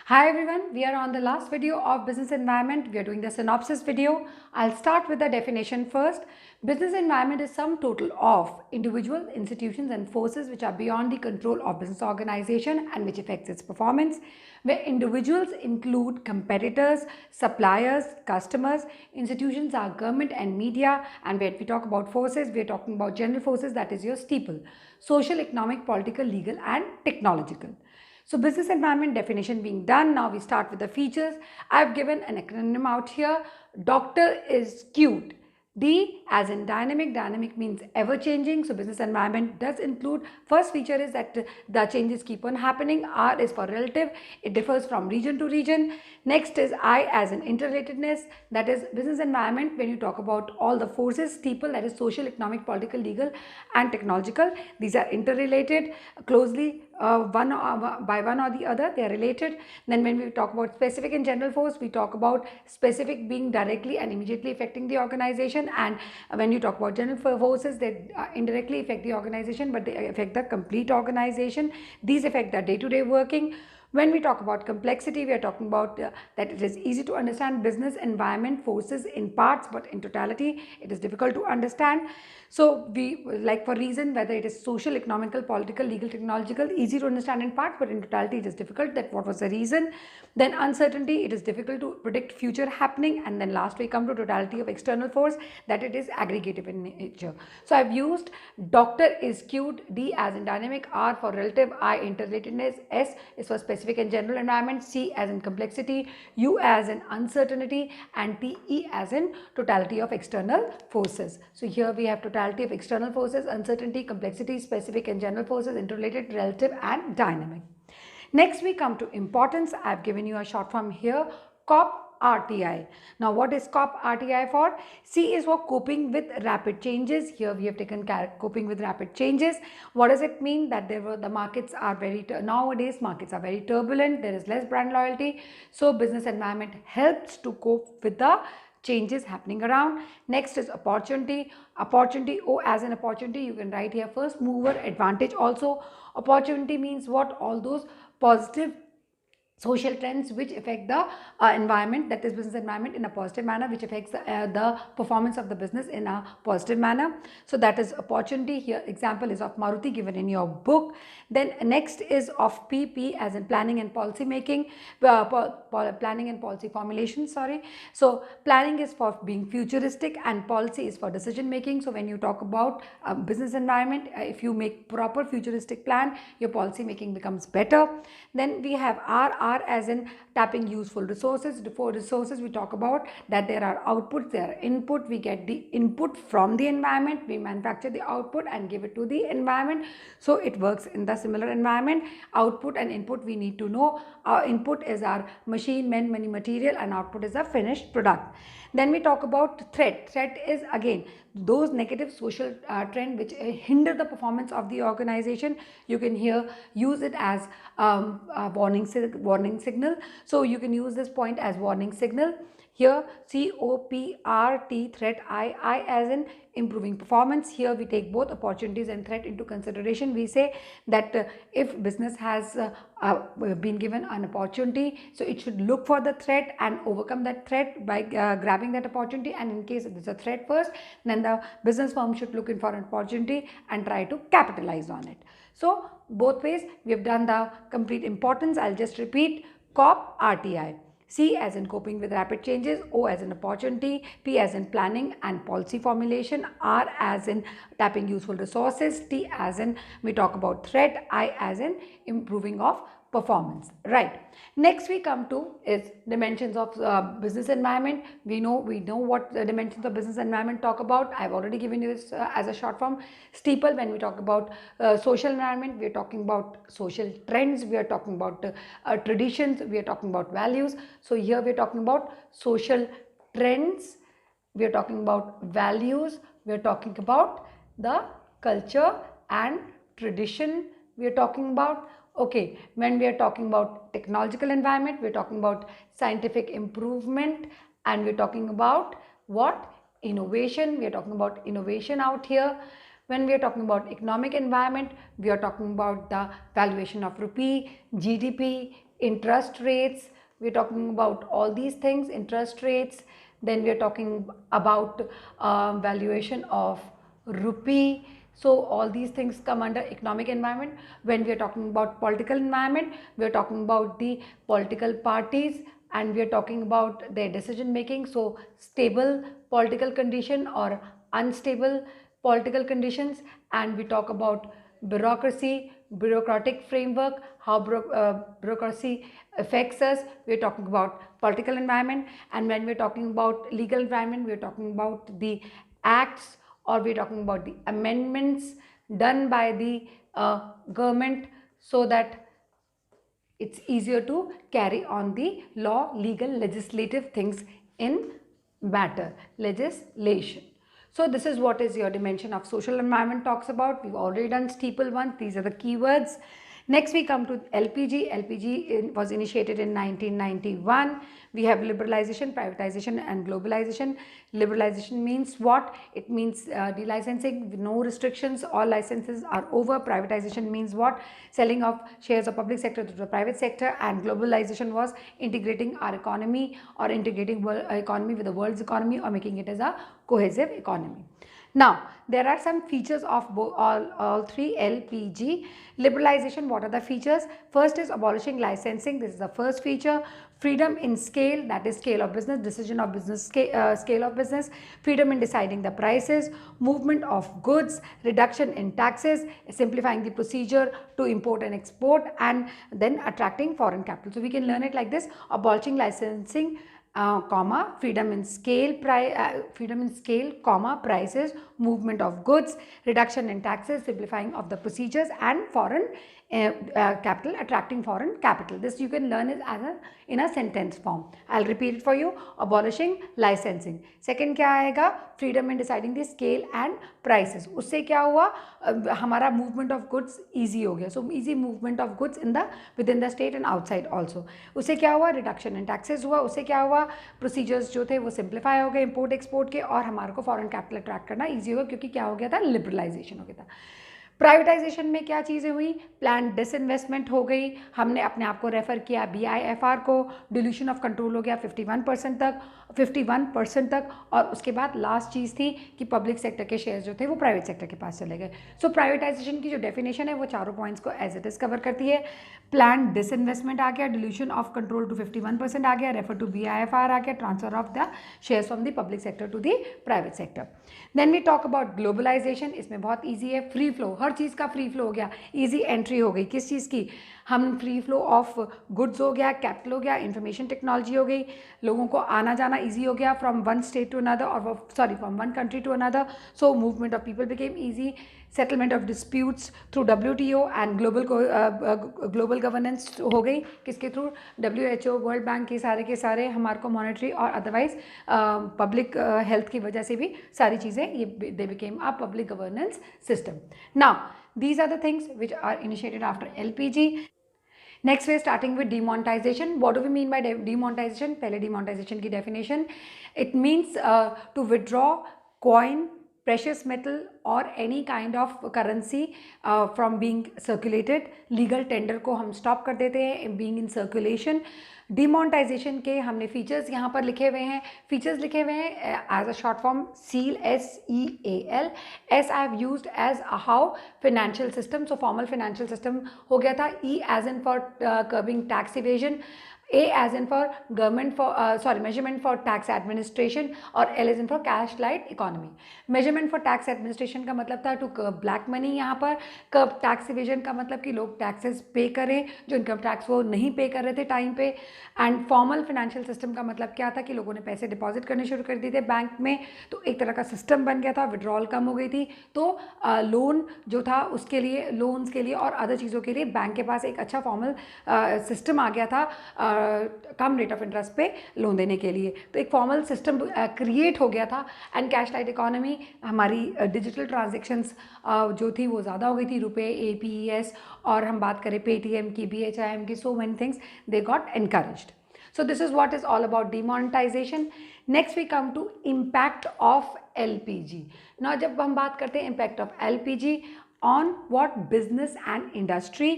Hi everyone, we are on the last video of business environment. We are doing the synopsis video. I'll start with the definition first. Business environment is sum total of individual, institutions and forces which are beyond the control of business organization and which affects its performance. Where individuals include competitors, suppliers, customers, institutions are government and media, and when we talk about forces, we are talking about general forces, that is your steeple, social, economic, political, legal and technological. So business environment definition being done, now we start with the features. I've given an acronym out here. Doctor is cute. D as in dynamic. Dynamic means ever changing. So business environment does include, first feature is that the changes keep on happening. R is for relative. It differs from region to region. Next is I as in interrelatedness. That is business environment when you talk about all the forces, people, that is social, economic, political, legal and technological. These are interrelated closely by one or the other, they are related. Then when we talk about specific and general force, we talk about specific being directly and immediately affecting the organization, and when you talk about general forces, they indirectly affect the organization but they affect the complete organization. These affect the day-to-day working. When we talk about complexity, we are talking about that it is easy to understand business environment forces in parts, but in totality it is difficult to understand. So we, like for reason whether it is social, economical, political, legal, technological, easy to understand in parts but in totality it is difficult. That what was the reason? Then uncertainty, it is difficult to predict future happening. And then last we come to totality of external force, that it is aggregative in nature. So I've used doctor is cute, D as in dynamic, R for relative, I interrelatedness, S is for specific and general environment, C as in complexity, U as in uncertainty and TE as in totality of external forces. So here we have totality of external forces, uncertainty, complexity, specific and general forces, interrelated, relative and dynamic. Next we come to importance. I have given you a short form here, COP RTI. Now what is COP RTI for? C is for coping with rapid changes. Here we have taken coping with rapid changes. What does it mean? That the markets are nowadays markets are very turbulent, there is less brand loyalty. So business environment helps to cope with the changes happening around. Next is opportunity. Opportunity, O as an opportunity, you can write here first mover advantage also. Opportunity means what? All those positive social trends which affect the environment, that is business environment, in a positive manner, which affects the performance of the business in a positive manner. So that is opportunity. Here example is of Maruti given in your book. Then next is of PP as in planning and policy making, planning and policy formulation, sorry. So planning is for being futuristic and policy is for decision making. So when you talk about business environment, if you make proper futuristic plan, your policy making becomes better. Then we have R as in tapping useful resources. For resources we talk about that there are outputs, there are input. We get the input from the environment, we manufacture the output and give it to the environment. So it works in the similar environment. Output and input we need to know. Our input is our machine, men, money, material, and output is a finished product. Then we talk about threat. Threat is again those negative social trend which hinder the performance of the organization. You can here use it as a warning signal. So you can use this point as warning signal. Here COPRT, threat, I as in improving performance. Here we take both opportunities and threat into consideration. We say that if business has been given an opportunity, so it should look for the threat and overcome that threat by grabbing that opportunity, and in case there's a threat first, then the business firm should look in for an opportunity and try to capitalize on it. So both ways we have done the complete importance. I'll just repeat: COP RTI. C as in coping with rapid changes, O as in opportunity, P as in planning and policy formulation, R as in tapping useful resources, T as in we talk about threat, I as in improving of performance. Right. Next we come to is dimensions of business environment. We know what the dimensions of business environment talk about. I've already given you this as a short form. Steeple, when we talk about social environment, we are talking about social trends, we are talking about traditions, we are talking about values. So here we are talking about social trends, we are talking about values, we are talking about the culture and tradition we are talking about. Okay, when we are talking about technological environment, we are talking about scientific improvement, and we are talking about what? Innovation. We are talking about innovation out here. When we are talking about economic environment, we are talking about the valuation of rupee, GDP, interest rates, we're talking about all these things, interest rates. Then we are talking about valuation of rupee. So all these things come under economic environment. When we are talking about political environment, we are talking about the political parties and we are talking about their decision making. So stable political condition or unstable political conditions, and we talk about bureaucracy, bureaucratic framework, how bureaucracy affects us. We're talking about political environment, and when we're talking about legal environment, we're talking about the acts or we're talking about the amendments done by the government so that it's easier to carry on the law, legal, legislative things in matter, legislation. So this is what is your dimension of social environment talks about. We've already done steeple one. These are the keywords. Next we come to LPG. LPG was initiated in 1991. We have liberalization, privatization and globalization. Liberalization means what? It means delicensing, no restrictions, all licenses are over. Privatization means what? Selling of shares of public sector to the private sector. And globalization was integrating our economy or integrating economy with the world's economy or making it as a cohesive economy. Now, there are some features of all three. LPG, liberalization, what are the features? First is abolishing licensing. This is the first feature. Freedom in scale, that is scale of business, decision of business, scale of business. Freedom in deciding the prices. Movement of goods, reduction in taxes, simplifying the procedure to import and export, and then attracting foreign capital. So we can learn it like this: abolishing licensing, comma, freedom in scale, comma, prices, movement of goods, reduction in taxes, simplifying of the procedures, and foreign capital, attracting foreign capital. This you can learn it as in a sentence form. I'll repeat it for you. Abolishing licensing. Second क्या आएगा? Freedom in deciding the scale and prices. उससे क्या हुआ? हमारा movement of goods easy हो गया. So easy movement of goods in the within the state and outside also. उससे क्या हुआ? Reduction in taxes हुआ. उससे क्या हुआ? Procedures जो थे वो simplify हो गए import export के, और हमारे को foreign capital attract करना easy होगा क्योंकि क्या हो गया था? Liberalization हो गया था. प्राइवेटाइजेशन में क्या चीज़ें हुई? प्लान डिसइन्वेस्टमेंट हो गई. हमने अपने आप को रेफर किया BIFR को. डिल्यूशन ऑफ कंट्रोल हो गया 51% तक. और उसके बाद लास्ट चीज़ थी कि पब्लिक सेक्टर के शेयर्स जो थे वो प्राइवेट सेक्टर के पास चले गए. सो प्राइवेटाइजेशन की जो डेफिनेशन है वो चारों पॉइंट्स को एज इट इज कवर करती है. प्लान डिसइन्वेस्टमेंट आ गया, डिल्यूशन ऑफ कंट्रोल टू 51% आ गया, रेफर टू BIFR आ गया, transfer of the shares from the public sector to the private sector. Then we talk about globalisation. इसमें बहुत ईजी है, फ्री फ्लो, हर चीज़ का फ्री फ्लो हो गया, ईजी एंट्री हो गई. किस चीज़ की? हम फ्री फ्लो ऑफ गुड्स हो गया, कैपिटल हो गया, इंफॉर्मेशन टेक्नोलॉजी हो गई, लोगों को आना जाना ईजी हो गया from one state to another और from one country to another. So movement of people became easy. Settlement of disputes through WTO and global governance हो गई. किसके थ्रू? WHO, वर्ल्ड बैंक के सारे हमारे को मॉनेटरी और अदरवाइज पब्लिक हेल्थ की वजह से भी सारी चीज़ें ये they became a public governance system. Now these are the things which are initiated after LPG. Next we are starting with demonetization. What do we mean by demonetization? पहले demonetization की definition. It means to withdraw coin, precious metal or any kind of currency from being circulated. Legal tender को हम stop कर देते हैं being in circulation. Demonetisation के हमने features यहाँ पर लिखे हुए हैं. फीचर्स लिखे हुए हैं as a short form SEAL, SEAL. S I have used as how financial system. So formal financial system हो गया था. E as in for curbing tax evasion, A as in for government for measurement for tax administration, और L as in for cash light economy. measurement for tax administration का मतलब था to curb black money. यहाँ पर curb tax evasion का मतलब कि लोग taxes पे करें जो इनकम टैक्स वो नहीं पे कर रहे थे टाइम पे. एंड फॉर्मल फाइनेंशियल सिस्टम का मतलब क्या था कि लोगों ने पैसे डिपॉजिट करने शुरू कर दिए थे बैंक में, तो एक तरह का सिस्टम बन गया था, विड्रॉल कम हो गई थी, तो लोन जो था उसके लिए, लोन्स के लिए और अदर चीज़ों के लिए बैंक के पास एक अच्छा फॉर्मल सिस्टम आ गया था कम रेट ऑफ इंटरेस्ट पे लोन देने के लिए. तो एक फॉर्मल सिस्टम क्रिएट हो गया था. एंड कैश लाइट इकोनॉमी, हमारी डिजिटल ट्रांजेक्शन्स जो थी वो ज़्यादा हो गई थी, रुपए, APES, और हम बात करें पेटीएम की, BHIM की, so many things they got encouraged. So this is what is all about demonetization. Next we come to impact of LPG. Now जब हम बात करते हैं impact of LPG on what business and industry,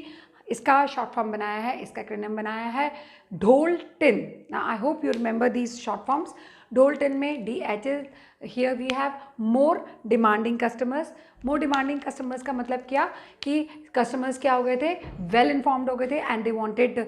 इसका short form बनाया है, इसका acronym बनाया है ढोल tin. Now I hope you remember these short forms. ढोल टिन में DH, here we have more demanding customers. More demanding customers का मतलब क्या कि कस्टमर्स क्या हो गए थे, वेल इन्फॉर्म्ड हो गए थे and they wanted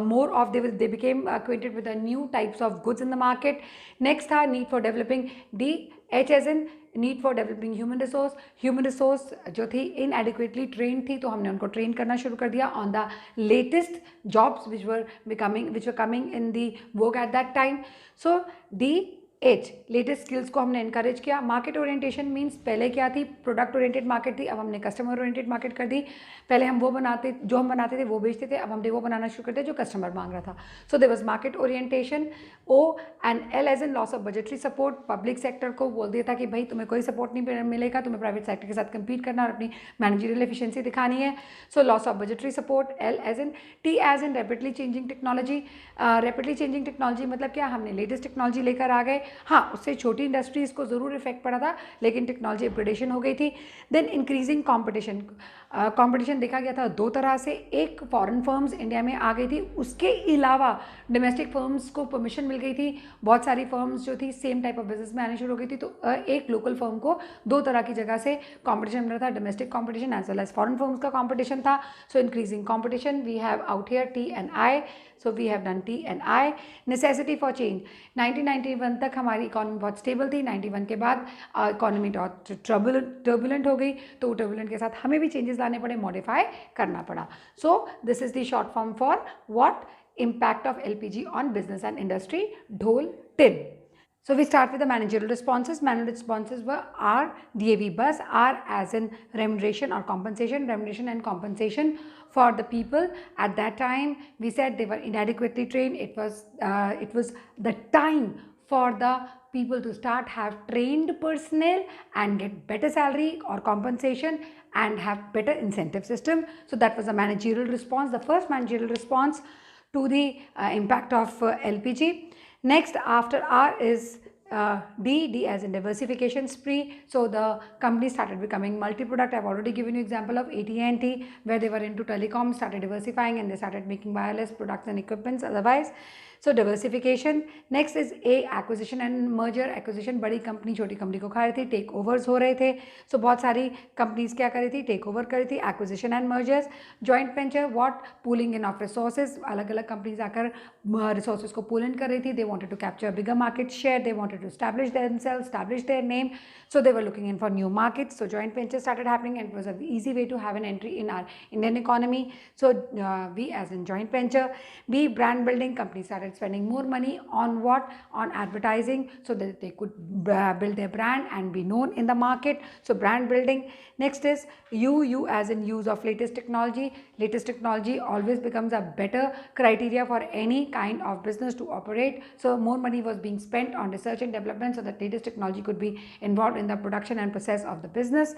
more of, they became acquainted with the new types of goods in the market. Next था need for developing, DH as in need for developing human resource. Human resource जो थी इनएडिक्वेटली train थी, तो हमने उनको train करना शुरू कर दिया on the latest jobs which were coming in the work at that time. So DH latest skills को हमने इनकरेज किया. मार्केट ओरिएंटेशन मीन्स पहले क्या थी, प्रोडक्ट ओरिएंटेड मार्केट थी, अब हमने कस्टमर ओरिएंटेड मार्केट कर दी. पहले हम वो बनाते, जो हम बनाते थे वो बेचते थे, अब हमने वो बनाना शुरू करते जो कस्टमर मांग रहा था. So there was market orientation. O and L as in loss of budgetary support. Public sector को बोल दिया था कि भाई तुम्हें कोई सपोर्ट नहीं मिलेगा, तुम्हें प्राइवेट सेक्टर के साथ कम्पीट करना और अपनी मैनेजरियल एफिशिएंसी दिखानी है. So loss of budgetary support. L as in T as in rapidly changing technology. Rapidly changing technology मतलब क्या, हमने लेटेस्ट टेक्नोलॉजी लेकर आ गए. हाँ, उससे छोटी इंडस्ट्रीज़ को ज़रूर इफेक्ट पड़ा था, लेकिन टेक्नोलॉजी अपग्रेडेशन हो गई थी. Then increasing competition. कॉम्पिटिशन देखा गया था दो तरह से. एक, फॉरेन फर्म्स इंडिया में आ गई थी, उसके अलावा डोमेस्टिक फर्म्स को परमिशन मिल गई थी. बहुत सारी फर्म्स जो थी सेम टाइप ऑफ बिजनेस में आने शुरू हो गई थी, तो एक लोकल फर्म को दो तरह की जगह से कॉम्पिटिशन मिल रहा था, domestic competition as well as foreign firms का कॉम्पिटिशन था. So increasing competition, we have out here T and I. So we have done T and I. Necessity for change. 1991 तक हमारी इकॉनमी बहुत स्टेबल थी. 91 के बाद इकॉनमी टर्बुलेंट हो गई, तो टर्बुलेंट के साथ हमें भी चेंजेस लाने पड़े, मॉडिफाई करना पड़ा. So this is the short form for what impact of LPG on business and industry, ढोल tin. So we start with the managerial responses. Managerial responses were R, DAV bus. R as in remuneration or compensation, remuneration and compensation for the people. At that time, we said they were inadequately trained. It was the time for the people to start have trained personnel and get better salary or compensation and have better incentive system. So that was a managerial response, the first managerial response to the impact of LPG. Next, after R is D as in diversification spree. So the company started becoming multi-product. I've already given you example of AT&T, where they were into telecom, started diversifying and they started making wireless products and equipments otherwise. So diversification. Next is A, acquisition and merger. Acquisition, बड़ी company छोटी company को खा रही थी, take overs हो रहे थे. सो बहुत सारी कंपनीज क्या कर रही थी, टेक ओवर कर रही थी. Acquisition and mergers. Joint venture, what, pooling in of resources. अलग अलग कंपनीज आकर रिसोर्सेज को पूल इन कर रही थी. They wanted to capture bigger market share, they wanted to establish themselves, establish their name. So they were looking in for new markets. So joint ventures started happening and it was an easy way to have an entry in our Indian economy. So V as in joint venture. B, brand building. Companies started spending more money on what? On advertising, so that they could build their brand and be known in the market. So brand building. Next is U as in use of latest technology. Latest technology always becomes a better criteria for any kind of business to operate. So more money was being spent on research and development so that latest technology could be involved in the production and process of the business.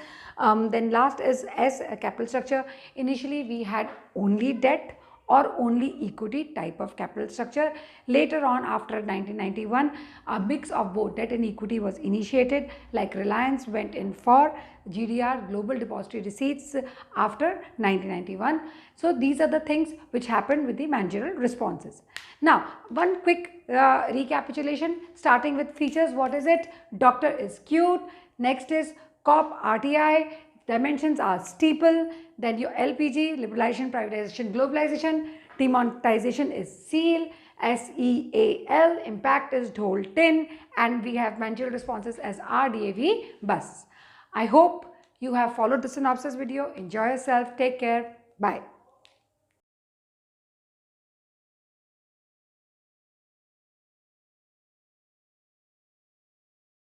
Then last is S, capital structure. Initially we had only debt or only equity type of capital structure. Later on, after 1991, a mix of both debt and equity was initiated, like Reliance went in for GDR, Global Depository Receipts, after 1991. So these are the things which happened with the managerial responses. Now, one quick recapitulation, starting with features. What is it? Doctor is cute. Next is COP RTI. Dimensions are steeple. Then your LPG, liberalization, privatization, globalization. Demonetization is SEAL, SEAL. Impact is ढोल tin. And we have managerial responses as RDAV bus. I hope you have followed the synopsis video. Enjoy yourself. Take care. Bye.